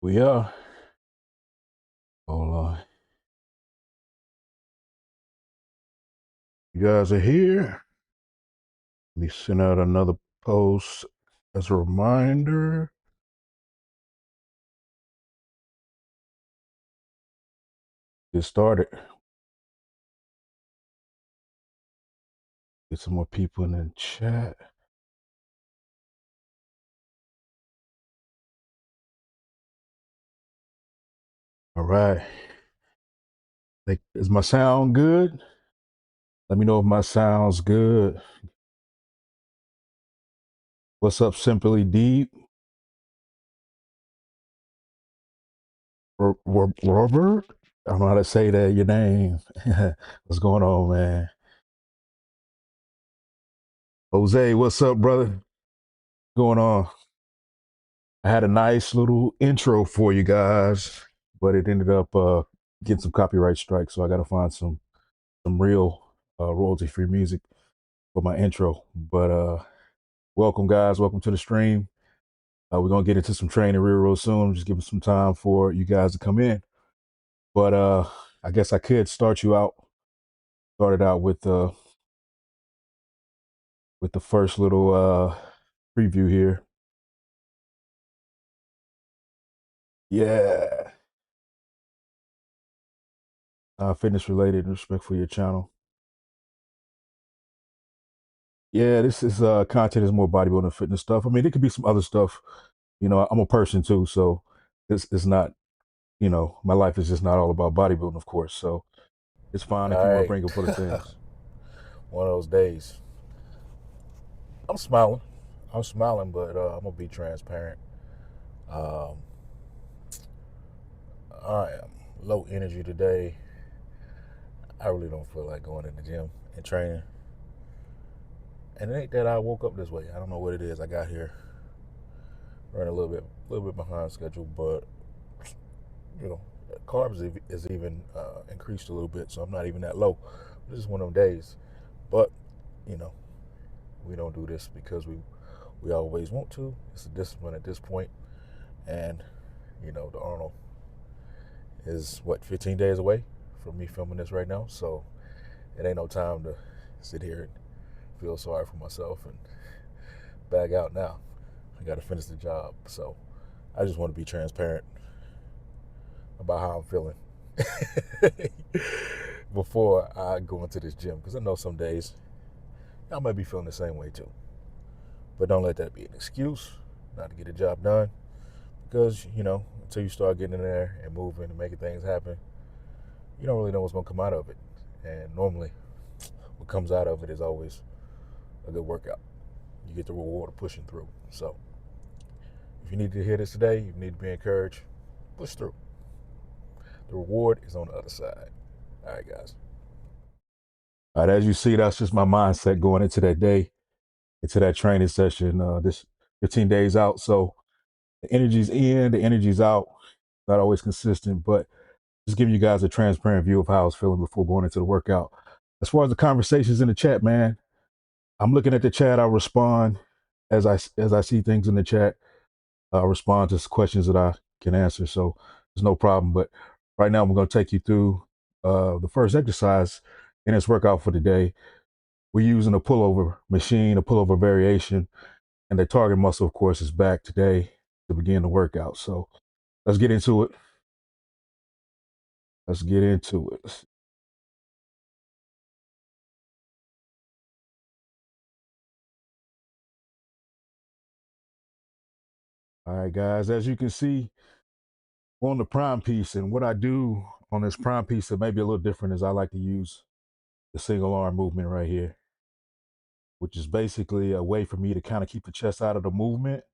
We are. Hold on. You guys are here. Let me send out another post as a reminder. Get started. Get some more people in the chat. All right. Is my sound good? Let me know if my sound's good. What's up, Simply Deep? Robert? I don't know how to say that, your name. What's going on, man? Jose, what's up, brother? What's going on? I had a nice little intro for you guys, but it ended up getting some copyright strikes, so I got to find some real royalty-free music for my intro. But welcome, guys. Welcome to the stream. We're gonna get into some training real soon. Just giving some time for you guys to come in. But I guess I could started out with the first little preview here. Yeah. Fitness related, respect for your channel. Yeah, this is content is more bodybuilding fitness stuff. I mean, it could be some other stuff. You know, I'm a person too, so it's not, my life is just not all about bodybuilding, of course. So it's fine if All you want to right. bring up other things. One of those days. I'm smiling. I'm smiling, but I'm gonna be transparent. Um, I am low energy today. I really don't feel like going in the gym and training. And it ain't that I woke up this way. I don't know what it is. I got here running a little bit behind schedule, but you know, carbs is even increased a little bit, so I'm not even that low. This is one of them days. But you know, we don't do this because we always want to. It's a discipline at this point, and the Arnold is 15 days away from me filming this right now, so it ain't no time to sit here and feel sorry for myself and bag out now. I got to finish the job, so I just want to be transparent about how I'm feeling before I go into this gym, because I know some days I might be feeling the same way too. But don't let that be an excuse not to get the job done, because until you start getting in there and moving and making things happen, you don't really know what's going to come out of it. And normally what comes out of it is always a good workout. You get the reward of pushing through. So if you need to hear this today, you need to be encouraged, push through. The reward is on the other side. All right, guys. All right, as you see, that's just my mindset going into that day, into that training session. This 15 days out, so the energy's in, the energy's out. Not always consistent, but just giving you guys a transparent view of how I was feeling before going into the workout. As far as the conversations in the chat, man, I'm looking at the chat. I'll respond as I see things in the chat. I'll respond to questions that I can answer. So there's no problem. But right now, I'm going to take you through the first exercise in this workout for the day. We're using a pullover machine, a pullover variation, and the target muscle, of course, is back today to begin the workout. So let's get into it. Let's get into it. All right, guys, as you can see on the prime piece, and what I do on this prime piece that may be a little different is I like to use the single arm movement right here, which is basically a way for me to kind of keep the chest out of the movement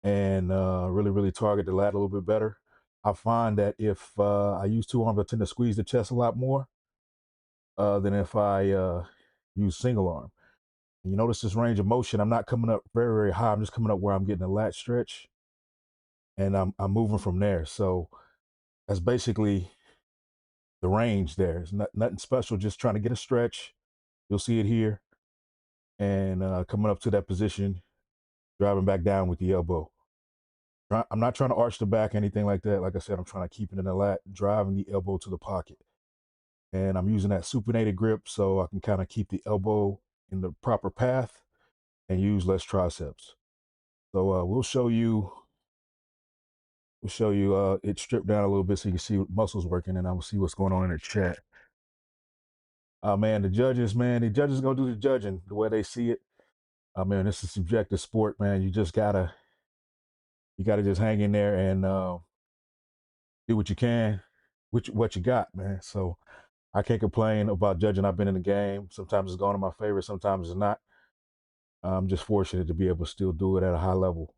and really, really target the lat a little bit better. I find that if I use two arms, I tend to squeeze the chest a lot more than if I use single arm. And you notice this range of motion, I'm not coming up very, very high. I'm just coming up where I'm getting a lat stretch, and I'm moving from there. So that's basically the range there. It's nothing special, just trying to get a stretch. You'll see it here. And coming up to that position, driving back down with the elbow. I'm not trying to arch the back, anything like that. Like I said, I'm trying to keep it in the lat, driving the elbow to the pocket. And I'm using that supinated grip so I can kind of keep the elbow in the proper path and use less triceps. So we'll show you it stripped down a little bit so you can see muscles working, and I will see what's going on in the chat. Man, the judges gonna do the judging the way they see it. Man, this is a subjective sport, man. You gotta just hang in there and do what you can, what you got, man. So I can't complain about judging. I've been in the game. Sometimes it's gone in my favor, sometimes it's not. I'm just fortunate to be able to still do it at a high level.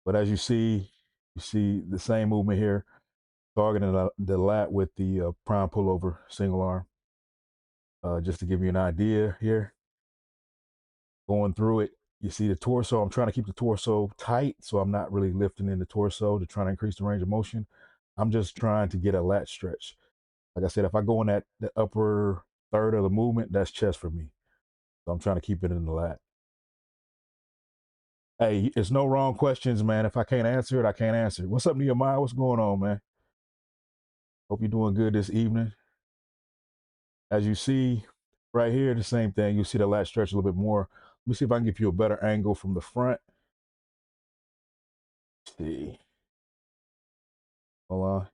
But as you see the same movement here, targeting the lat with the prime pullover single arm. Just to give you an idea here, going through it, you see the torso. I'm trying to keep the torso tight, so I'm not really lifting in the torso to try to increase the range of motion. I'm just trying to get a lat stretch. Like I said, if I go in the upper third of the movement, that's chest for me. So I'm trying to keep it in the lat. Hey, it's no wrong questions, man. If I can't answer it, I can't answer it. What's up, Nehemiah? What's going on, man? Hope you're doing good this evening. As you see right here, the same thing. You see the lat stretch a little bit more. Let me see if I can give you a better angle from the front. Let's see. Hold on.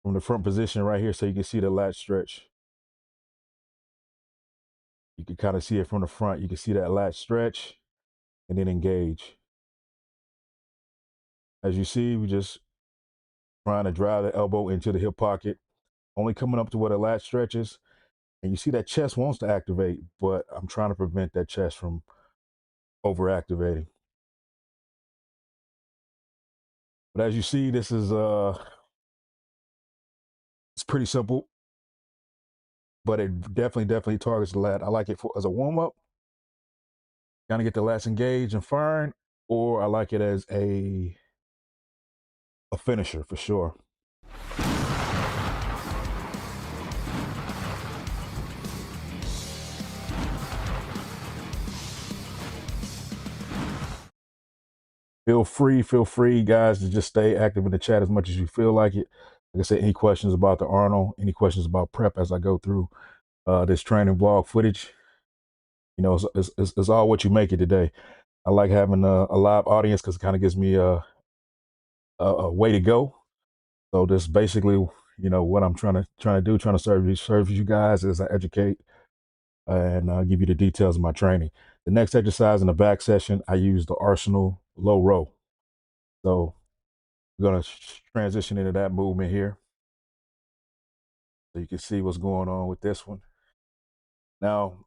From the front position right here so you can see the lat stretch. You can kind of see it from the front. You can see that lat stretch and then engage. As you see, we just trying to drive the elbow into the hip pocket, only coming up to where the lat stretches. And you see that chest wants to activate, but I'm trying to prevent that chest from overactivating. But as you see, this is it's pretty simple, but it definitely targets the lat. I like it as a warm-up, kind of get the lats engaged and firing, or I like it as a finisher for sure. Feel free, guys, to just stay active in the chat as much as you feel like it. Like I said, any questions about the Arnold, any questions about prep as I go through this training vlog footage, you know, it's all what you make it today. I like having a live audience because it kind of gives me a way to go. So this basically, you know, what I'm trying to do, trying to serve you guys as I educate and give you the details of my training. The next exercise in the back session, I use the Arsenal low row. So we're going to transition into that movement here so you can see what's going on with this one. Now,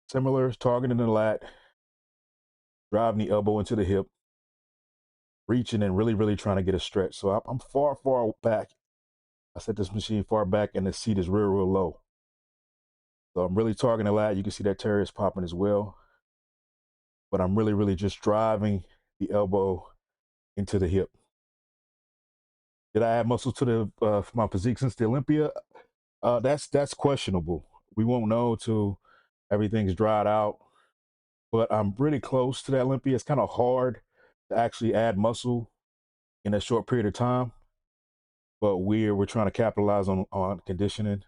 similar, targeting the lat, driving the elbow into the hip, reaching and really trying to get a stretch. So I'm far back. I set this machine far back and the seat is real low. So I'm really targeting the lat. You can see that teres popping as well. But I'm really just driving the elbow into the hip. Did I add muscle to the my physique since the Olympia? That's questionable. We won't know till everything's dried out. But I'm really close to that Olympia. It's kind of hard to actually add muscle in a short period of time. But we're trying to capitalize on conditioning,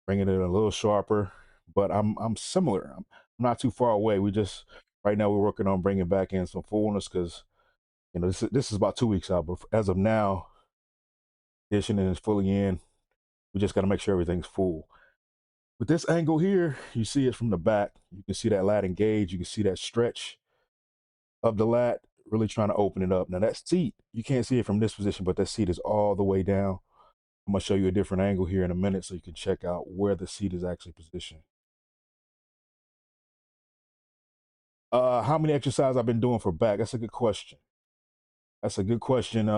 bringing it a little sharper. But I'm similar. I'm not too far away. We just right now we're working on bringing back in some fullness because you know this is about 2 weeks out. But as of now, conditioning is fully in. We just got to make sure everything's full. With this angle here, you see it from the back. You can see that lat engage. You can see that stretch of the lat, really trying to open it up. Now that seat, you can't see it from this position, but that seat is all the way down. I'm gonna show you a different angle here in a minute so you can check out where the seat is actually positioned. How many exercises I've been doing for back? That's a good question. That's a good question.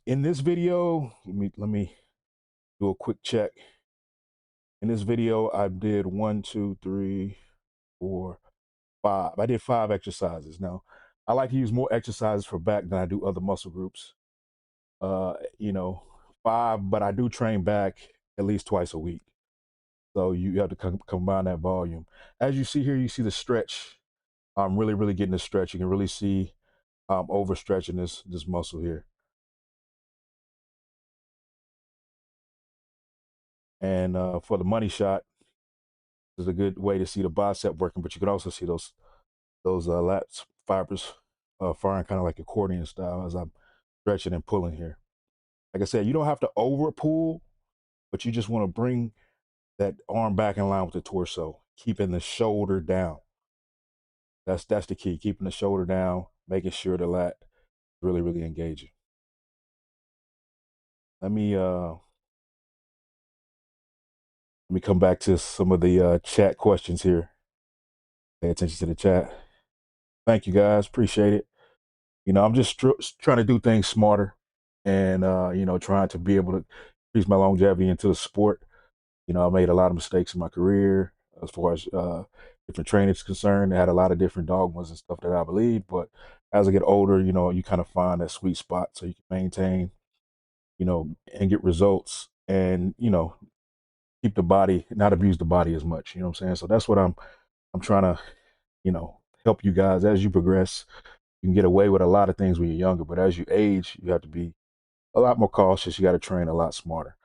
In this video, let me do a quick check. In this video, I did 1, 2, 3, 4, 5. I did 5 exercises. Now, I like to use more exercises for back than I do other muscle groups. You know, 5, but I do train back at least twice a week. So you have to combine that volume. As you see here, you see the stretch. I'm really getting the stretch. You can really see I'm overstretching this muscle here. And for the money shot, is a good way to see the bicep working, but you can also see those lats fibers firing kind of like accordion style as I'm stretching and pulling here. Like I said, you don't have to over pull, but you just want to bring that arm back in line with the torso, keeping the shoulder down. That's the key, keeping the shoulder down, making sure the lat is really engaging. Let me let me come back to some of the chat questions here. Pay attention to the chat. Thank you guys, appreciate it. I'm just trying to do things smarter, and trying to be able to increase my longevity into the sport. I made a lot of mistakes in my career as far as different training is concerned. I had a lot of different dogmas and stuff that I believe, but as I get older, you kind of find that sweet spot so you can maintain, and get results, and keep the body, not abuse the body as much. You know what I'm saying? So that's what I'm trying to, help you guys as you progress. You can get away with a lot of things when you're younger, but as you age, you have to be a lot more cautious. You got to train a lot smarter.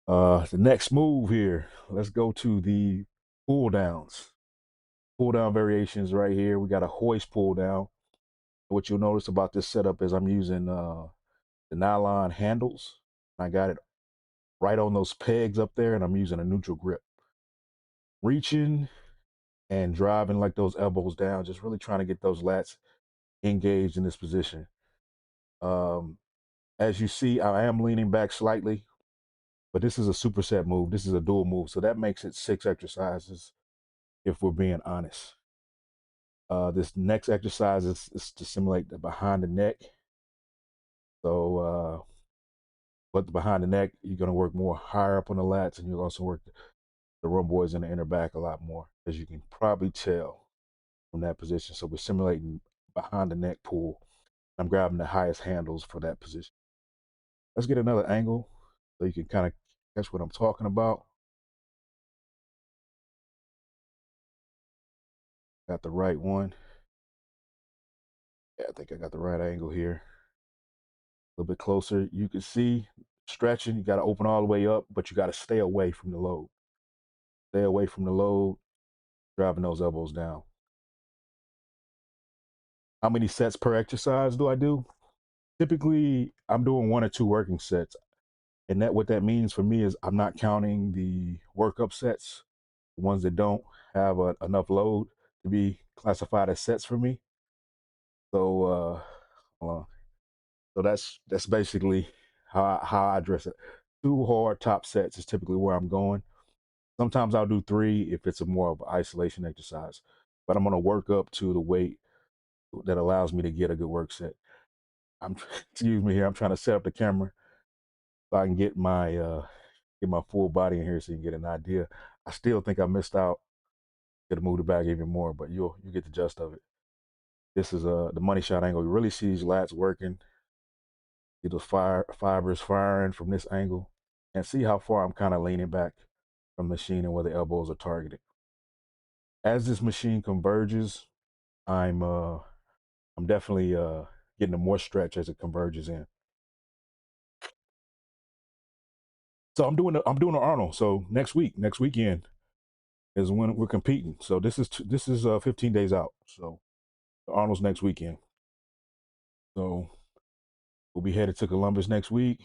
The next move here, let's go to the pull downs. Pull down variations right here. We got a hoist pull down. What you'll notice about this setup is I'm using the nylon handles. I got it right on those pegs up there, and I'm using a neutral grip. Reaching and driving like those elbows down, just really trying to get those lats engaged in this position. Um, as you see, I am leaning back slightly, but this is a superset move. This is a dual move, so that makes it 6 exercises if we're being honest. This next exercise is to simulate the behind the neck. So, but the behind the neck, you're going to work more higher up on the lats, and you'll also work the rhomboids in the inner back a lot more, as you can probably tell from that position. So we're simulating behind the neck pull. I'm grabbing the highest handles for that position. Let's get another angle so you can kind of catch what I'm talking about. Got the right one. Yeah, I think I got the right angle here. A little bit closer. You can see stretching. You got to open all the way up, but you got to stay away from the load. Stay away from the load, driving those elbows down. How many sets per exercise do I do? Typically, I'm doing 1 or 2 working sets. And that what that means for me is I'm not counting the workup sets, the ones that don't have enough load to be classified as sets for me. So hold on. So that's basically how I address it. 2 hard top sets is typically where I'm going. Sometimes I'll do 3 if it's a more of an isolation exercise, but I'm gonna work up to the weight that allows me to get a good work set. I'm excuse me here. I'm trying to set up the camera so I can get my full body in here so you can get an idea. I still think I missed out. Could have moved it back even more, but you get the gist of it. This is the money shot angle. You really see these lats working. Get those fibers firing from this angle, and see how far I'm kind of leaning back from the machine and where the elbows are targeted. As this machine converges, I'm definitely getting a more stretch as it converges in. So I'm doing an Arnold. So next weekend is when we're competing. So this is 15 days out. So the Arnold's next weekend. So we'll be headed to Columbus next week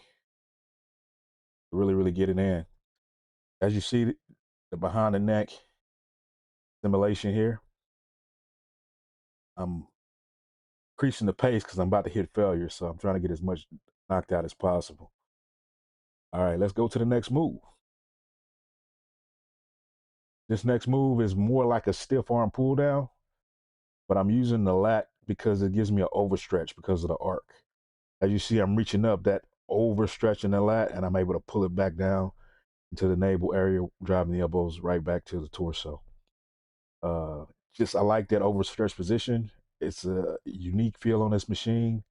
to really get it in. As you see the behind the neck simulation here, I'm increasing the pace because I'm about to hit failure. So I'm trying to get as much knocked out as possible. All right, let's go to the next move. This next move is more like a stiff arm pull down, but I'm using the lat because it gives me an overstretch because of the arc. As you see, I'm reaching up that overstretching the lat, and I'm able to pull it back down into the navel area, driving the elbows right back to the torso. Uh, just I like that overstretched position. It's a unique feel on this machine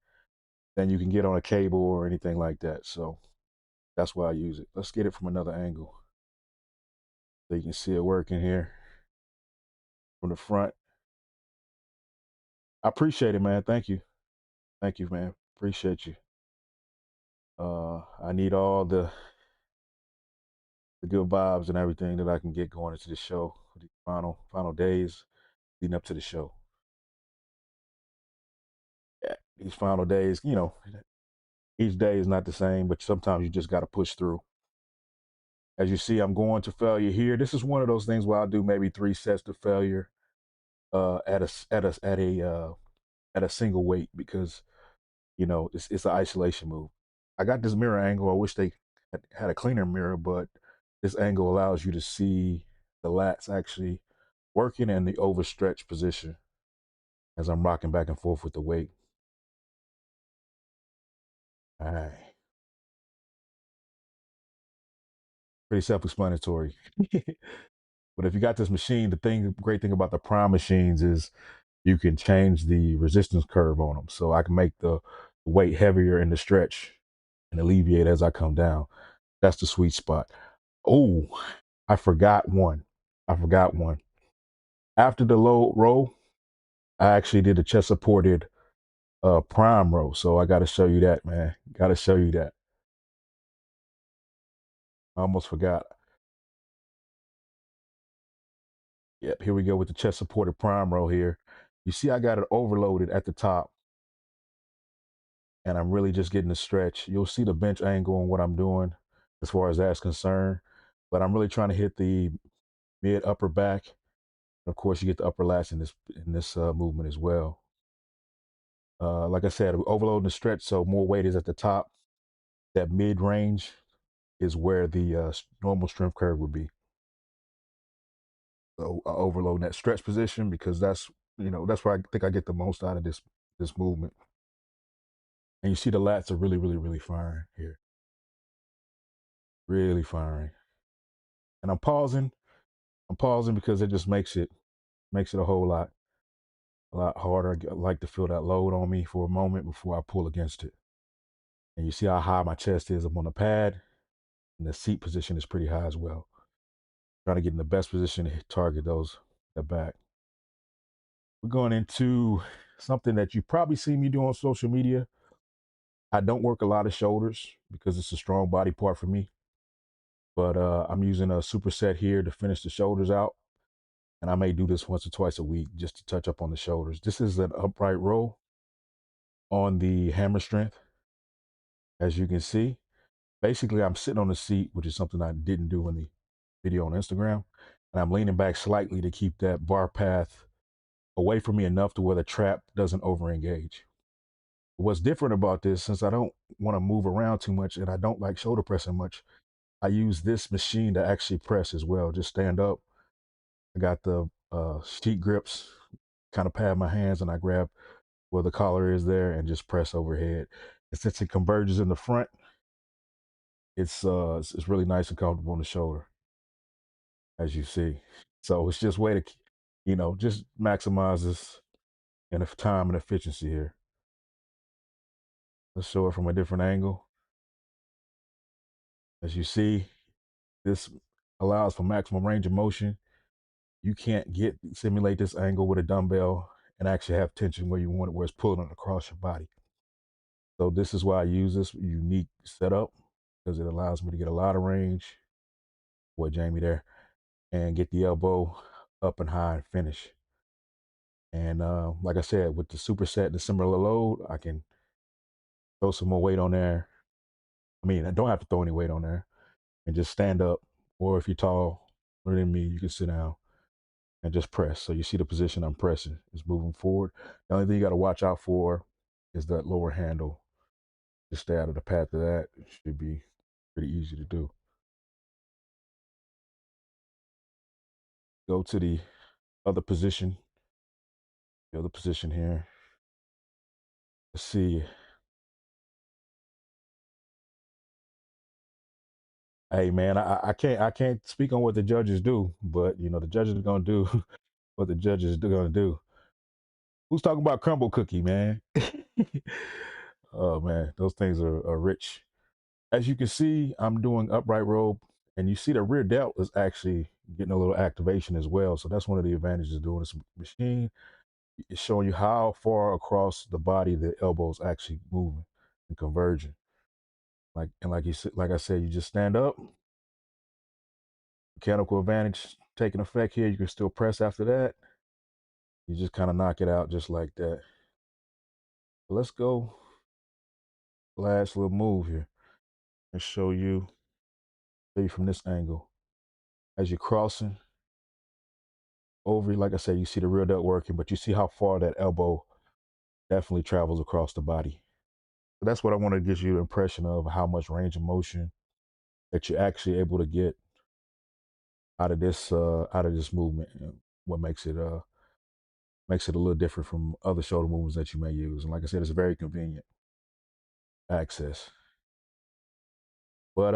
than you can get on a cable or anything like that. So that's why I use it. Let's get it from another angle so you can see it working here from the front. I appreciate it, man. Thank you. Thank you, man. Appreciate you. I need all the good vibes and everything that I can get going into the show. The final days leading up to the show. Yeah, these final days, each day is not the same, but sometimes you just got to push through. As you see, I'm going to failure here. This is one of those things where I'll do maybe 3 sets to failure at a single weight because it's an isolation move. I got this mirror angle. I wish they had a cleaner mirror, but this angle allows you to see the lats actually working in the overstretched position as I'm rocking back and forth with the weight. All right, pretty self-explanatory. But if you got this machine, great thing about the prime machines is you can change the resistance curve on them. So I can make the weight heavier in the stretch and alleviate as I come down. That's the sweet spot. Oh, I forgot one. I forgot one. After the low row, I actually did a chest supported prime row. So I got to show you that, man. Got to show you that. I almost forgot. Yep, here we go with the chest supported prime row here. You see, I got it overloaded at the top, and I'm really just getting the stretch. You'll see the bench angle on what I'm doing as far as that's concerned, but I'm really trying to hit the mid upper back. Of course, you get the upper lats in this movement as well. Like I said, overloading the stretch, so more weight is at the top. That mid range is where the normal strength curve would be. So overloading that stretch position because that's where I think I get the most out of this movement. And you see the lats are really, really, really firing here, really firing. And I'm pausing. I'm pausing because it just makes it a lot harder. I like to feel that load on me for a moment before I pull against it. And you see how high my chest is. I'm on the pad, and the seat position is pretty high as well. Trying to get in the best position to target that back. We're going into something that you probably see me do on social media. I don't work a lot of shoulders because it's a strong body part for me. But I'm using a superset here to finish the shoulders out. And I may do this once or twice a week just to touch up on the shoulders. This is an upright row on the hammer strength, as you can see. Basically, I'm sitting on the seat, which is something I didn't do in the video on Instagram. And I'm leaning back slightly to keep that bar path away from me enough to where the trap doesn't over engage. What's different about this, since I don't want to move around too much and I don't like shoulder pressing much, I use this machine to actually press as well. Just stand up. I got the sheet grips, kind of pad my hands, and I grab where the collar is there and just press overhead. And since it converges in the front, it's really nice and comfortable on the shoulder, as you see. So it's just way to, just maximize this and the time and efficiency here. Let's show it from a different angle. As you see, this allows for maximum range of motion. You can't simulate this angle with a dumbbell and actually have tension where you want it, where it's pulling across your body. So this is why I use this unique setup because it allows me to get a lot of range. Boy, Jamie there, and get the elbow up and high and finish. And like I said, with the superset and the similar load, I can throw some more weight on there. I mean, I don't have to throw any weight on there and just stand up. Or if you're taller than me, you can sit down and just press. So you see the position I'm pressing is moving forward. The only thing you got to watch out for is that lower handle. Just stay out of the path of that. It should be pretty easy to do. Go to other position, the other position here. Let's see. Hey man, I can't speak on what the judges do, but the judges are gonna do what the judges are gonna do. Who's talking about crumble cookie, man? Oh man, those things are rich. As you can see, I'm doing upright row, and you see the rear delt is actually getting a little activation as well. So that's one of the advantages of doing this machine. It's showing you how far across the body the elbow is actually moving and converging. Like you said, like I said, you just stand up, mechanical advantage taking effect here. You can still press after that. You just kind of knock it out just like that. Let's go last little move here and show you maybe from this angle. As you're crossing over, like I said, you see the rear delt working, but you see how far that elbow definitely travels across the body. So that's what I want to give you an impression of how much range of motion that you're actually able to get out of this movement. And what makes it a little different from other shoulder movements that you may use. And like I said, it's very convenient access. But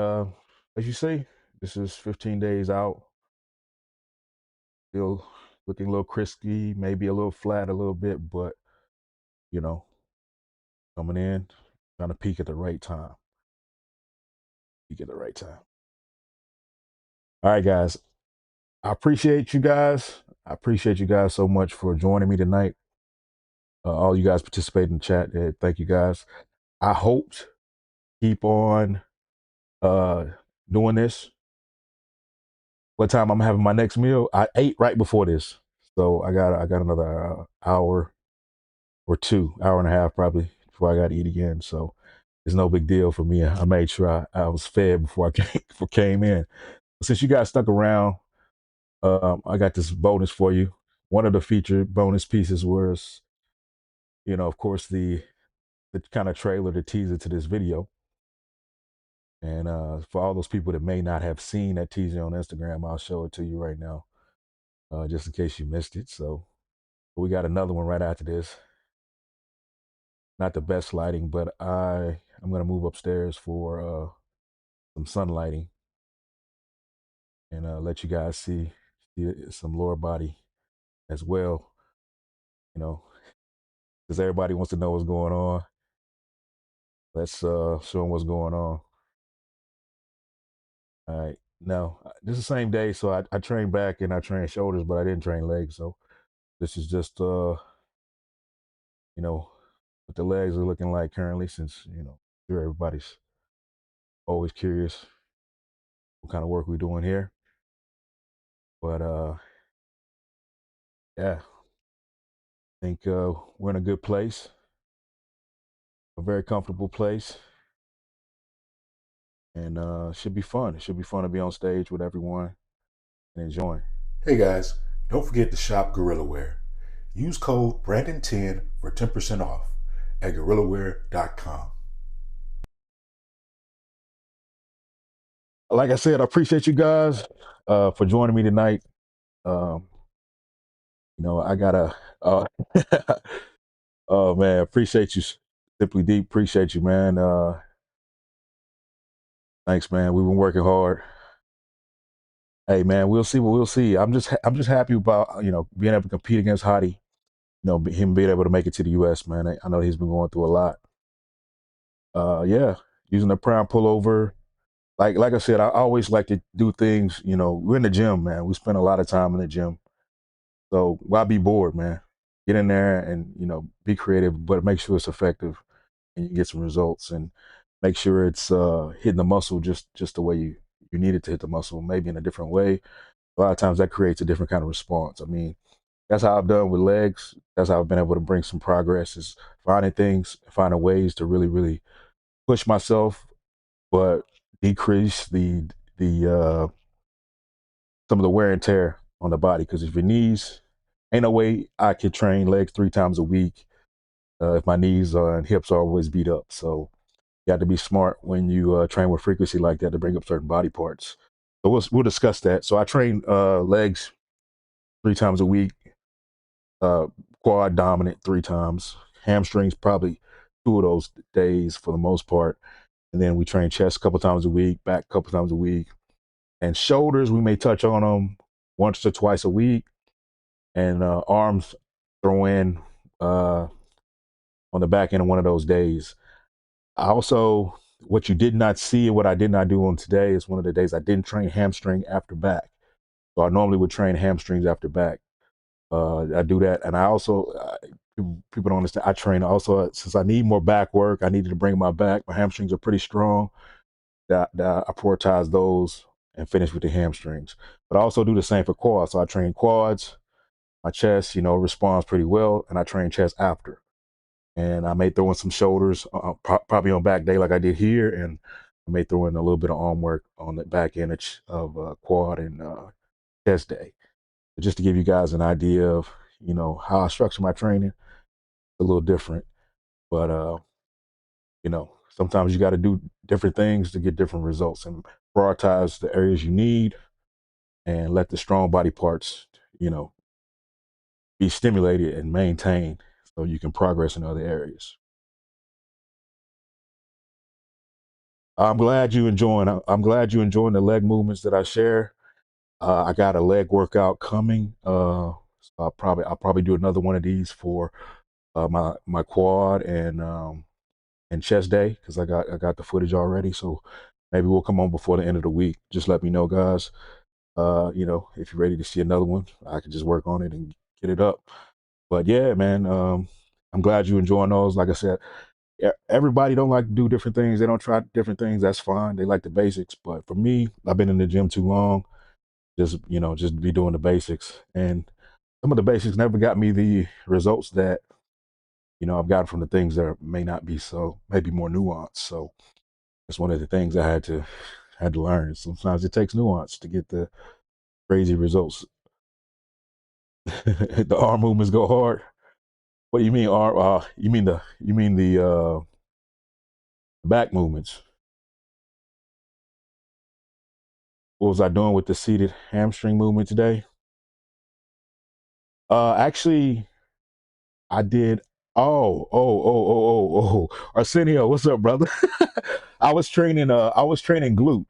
as you see, this is 15 days out. Still looking a little crispy, maybe a little flat a little bit, but you know, coming in, trying to peak at the right time. Peak at the right time. All right, guys. I appreciate you guys. I appreciate you guys so much for joining me tonight. All you guys participate in the chat. Thank you guys. I hope keep on doing this. What time I'm having my next meal? I ate right before this, so I got another hour or two, hour and a half probably before I got to eat again. So it's no big deal for me. I made sure I was fed before came in. Since you guys stuck around, I got this bonus for you. One of the featured bonus pieces was, of course, the kind of trailer, the teaser to this video. And for all those people that may not have seen that teaser on Instagram, I'll show it to you right now, just in case you missed it. So we got another one right after this. Not the best lighting, but I'm gonna move upstairs for some sun lighting and let you guys see some lower body as well. Because everybody wants to know what's going on. Let's show them what's going on. All right. Now, this is the same day, so I trained back and I trained shoulders, but I didn't train legs. So this is just, what the legs are looking like currently, since, sure everybody's always curious what kind of work we're doing here. But yeah, I think we're in a good place, a very comfortable place, and should be fun. It should be fun to be on stage with everyone and enjoying. Hey guys, don't forget to shop Gorilla Wear. Use code Brandon10 for 10% off at gorillaware.com. Like I said, I appreciate you guys for joining me tonight. I gotta. Oh man, appreciate you, Simply Deep. Appreciate you, man. Thanks, man. We've been working hard. Hey, man, we'll see what we'll see. I'm just happy about being able to compete against Hottie. Him being able to make it to the U.S. Man. I know he's been going through a lot. Yeah, using the prime pullover. Like I said, I always like to do things. We're in the gym, man. We spend a lot of time in the gym. So why be bored, man? Get in there and be creative, but make sure it's effective and you get some results, and make sure it's hitting the muscle just the way you need it to hit the muscle, maybe in a different way. A lot of times that creates a different kind of response. I mean, that's how I've done with legs. That's how I've been able to bring some progress, is finding ways to really, really push myself, but decrease the some of the wear and tear on the body. Because if your knees, ain't no way I could train legs 3 times a week if my knees and hips are always beat up. So you have to be smart when you train with frequency like that to bring up certain body parts. So we'll discuss that. So I train legs 3 times a week, quad dominant 3 times, hamstrings probably 2 of those days for the most part, and then we train chest a couple times a week, back a couple times a week, and shoulders we may touch on them once or twice a week, and arms throw in on the back end of one of those days. I also, what you did not see and what I did not do on today is one of the days I didn't train hamstring after back. So I normally would train hamstrings after back. I do that, and I also people don't understand. I train also since I need more back work. I needed to bring my back. My hamstrings are pretty strong. That I prioritize those and finish with the hamstrings. But I also do the same for quads. So I train quads. My chest, responds pretty well, and I train chest after. And I may throw in some shoulders, probably on back day like I did here, and I may throw in a little bit of arm work on the back end of quad and chest day, just to give you guys an idea of how I structure my training. A little different, but sometimes you got to do different things to get different results, and prioritize the areas you need, and let the strong body parts, be stimulated and maintained, so you can progress in other areas. I'm glad you enjoying the leg movements that I share. I got a leg workout coming. So I'll probably do another one of these for my quad and chest day, because I got the footage already. So maybe we'll come on before the end of the week. Just let me know, guys. If you're ready to see another one, I can just work on it and get it up. But yeah, man, I'm glad you enjoying those. Like I said, everybody don't like to do different things. They don't try different things. That's fine. They like the basics. But for me, I've been in the gym too long. Just be doing the basics. And some of the basics never got me the results that, I've gotten from the things that may not be so, maybe more nuanced. So that's one of the things I had to learn. Sometimes it takes nuance to get the crazy results. The arm movements go hard. What do you mean arm? You mean the back movements. What was I doing with the seated hamstring movement today? Actually, I did. Oh. Arsenio, what's up, brother? I was training glute.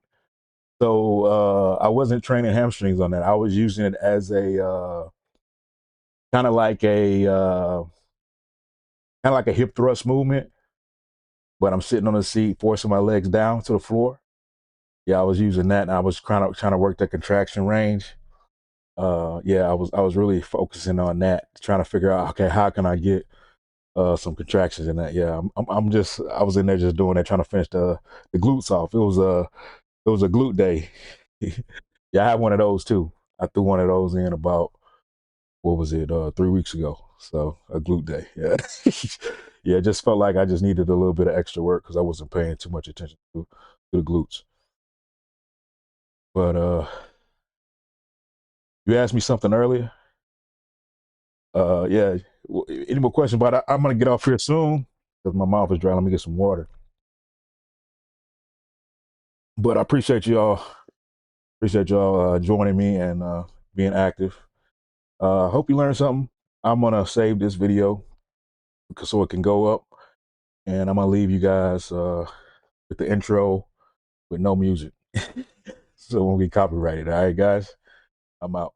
So I wasn't training hamstrings on that. I was using it as a kind of like a hip thrust movement, but I'm sitting on the seat, forcing my legs down to the floor. Yeah, I was using that, and I was trying to work the contraction range. Yeah, I was really focusing on that, trying to figure out, okay, how can I get some contractions in that. Yeah, I was in there just doing that, trying to finish the glutes off. It was a glute day. Yeah, I had one of those too. I threw one of those in about, what was it, 3 weeks ago. So a glute day. Yeah. Yeah, it just felt like I just needed a little bit of extra work because I wasn't paying too much attention to the glutes. But you asked me something earlier. Yeah. Any more questions? But I'm gonna get off here soon because my mouth is dry. Let me get some water. But I appreciate y'all joining me and being active. Hope you learned something. I'm gonna save this video so it can go up, and I'm gonna leave you guys with the intro with no music, so it won't get copyrighted. All right, guys, I'm out.